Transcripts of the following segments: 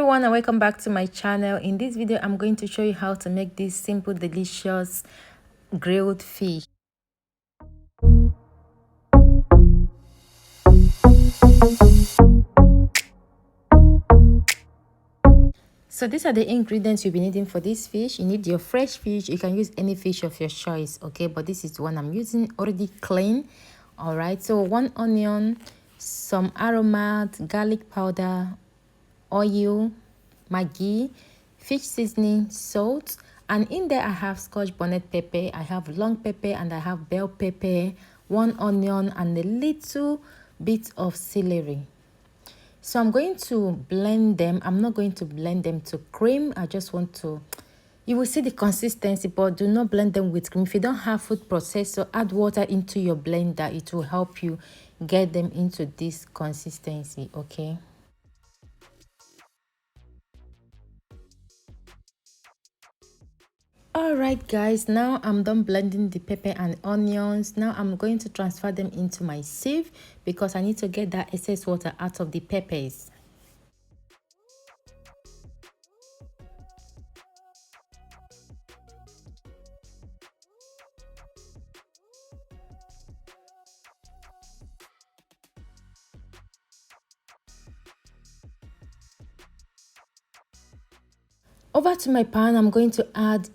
everyone, and welcome back to my channel. In this video I'm going to show you how to make this simple delicious grilled fish. So these are the ingredients you'll be needing for this fish. You need your fresh fish. You can use any fish of your choice, okay, but this is the one I'm using, already clean. All right, so 1 onion, some aromat, garlic powder, oil, maggi, fish seasoning, salt, and in there I have scotch bonnet pepper, I have long pepper, and I have bell pepper, 1 onion, and a little bit of celery. So I'm going to blend them. I'm not going to blend them to cream. I just want to, you will see the consistency, but do not blend them with cream. If you don't have food processor, add water into your blender. It will help you get them into this consistency, okay? Alright guys, now I'm done blending the pepper and onions. Now I'm going to transfer them into my sieve because I need to get that excess water out of the peppers. Over to my pan, I'm going to add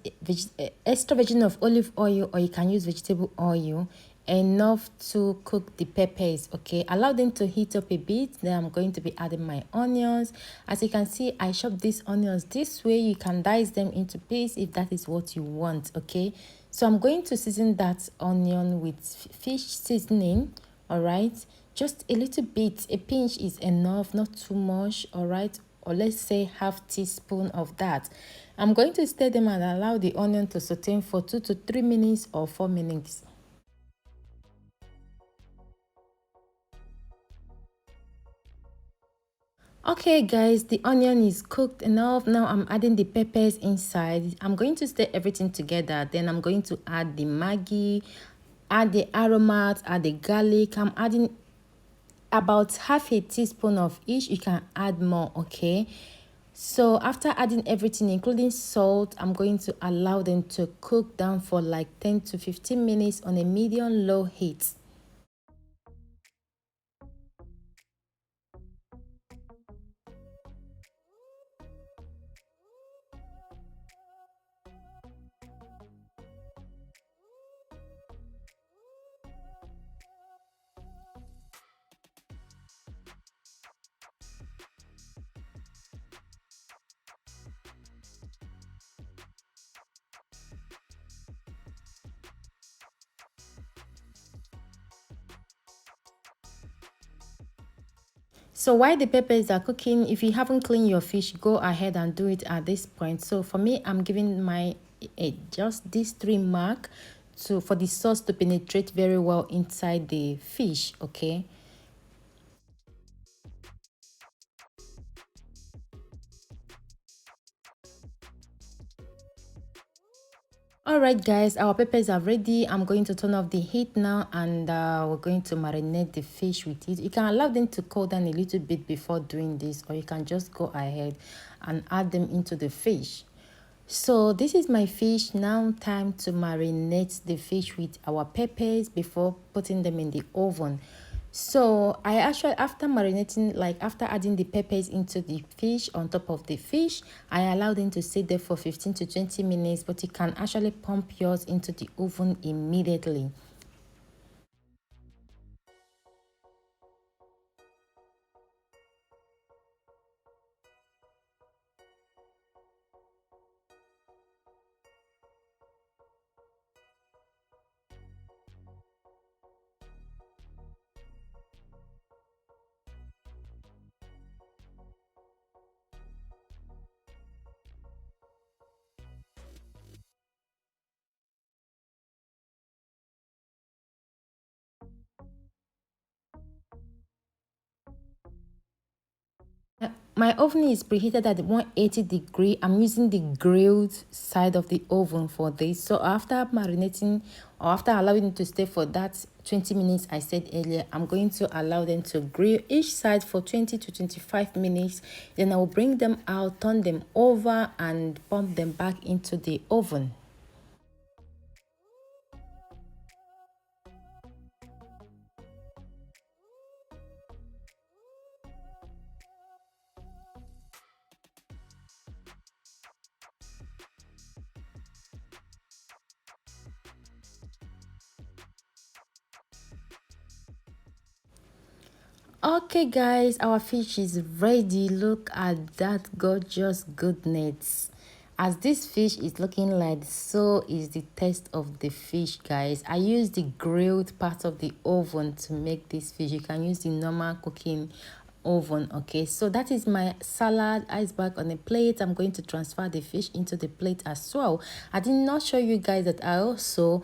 extra virgin of olive oil, or you can use vegetable oil, enough to cook the peppers, okay? Allow them to heat up a bit. Then I'm going to be adding my onions. As you can see, I chop these onions this way. You can dice them into pieces if that is what you want, okay? So I'm going to season that onion with fish seasoning, all right? Just a little bit, a pinch is enough, not too much, all right? Or let's say half teaspoon of that. I'm going to stir them and allow the onion to saute for 2 to 3 minutes or 4 minutes. Okay guys, the onion is cooked enough. Now I'm adding the peppers inside. I'm going to stir everything together. Then I'm going to add the maggi, add the aromat, add the garlic. I'm adding about half a teaspoon of each. You can add more, okay? So after adding everything including salt, I'm going to allow them to cook down for like 10 to 15 minutes on a medium low heat. So while the peppers are cooking, if you haven't cleaned your fish, go ahead and do it at this point. So for me, I'm giving my just this 3 mark for the sauce to penetrate very well inside the fish, okay? Alright guys, our peppers are ready. I'm going to turn off the heat now, and we're going to marinate the fish with it. You can allow them to cool down a little bit before doing this, or you can just go ahead and add them into the fish. So this is my fish. Now time to marinate the fish with our peppers before putting them in the oven. So I actually, after marinating, like after adding the peppers into the fish on top of the fish, I allow them to sit there for 15 to 20 minutes, but you can actually pump yours into the oven immediately. My oven is preheated at 180-degree. I'm using the grilled side of the oven for this. So after marinating, or after allowing it to stay for that 20 minutes I said earlier. I'm going to allow them to grill each side for 20 to 25 minutes. Then I will bring them out, turn them over, and pump them back into the oven. Okay guys, our fish is ready. Look at that gorgeous goodness. As this fish is looking like, so is the taste of the fish, guys. I use the grilled part of the oven to make this fish. You can use the normal cooking oven. Okay, so that is my salad iceberg on a plate. I'm going to transfer the fish into the plate as well. I did not show you guys that I also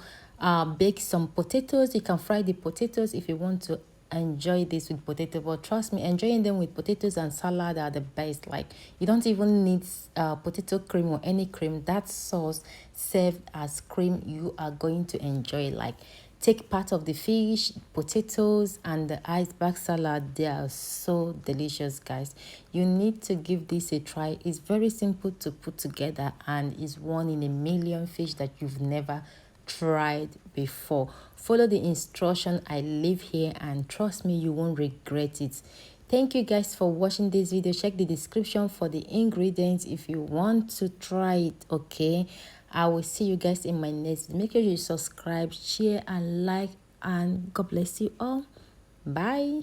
bake some potatoes. You can fry the potatoes if you want to enjoy this with potato, but trust me, enjoying them with potatoes and salad are the best. Like, you don't even need potato cream or any cream. That sauce served as cream, you are going to enjoy. Like, take part of the fish, potatoes, and the iceberg salad. They are so delicious, guys. You need to give this a try. It's very simple to put together and is one in a million fish that you've never tried before. Follow the instruction I leave here and trust me, you won't regret it. Thank you guys for watching this video. Check the description for the ingredients if you want to try it. Okay, I will see you guys in my next video. Make sure you subscribe, share, and like, and God bless you all. Bye.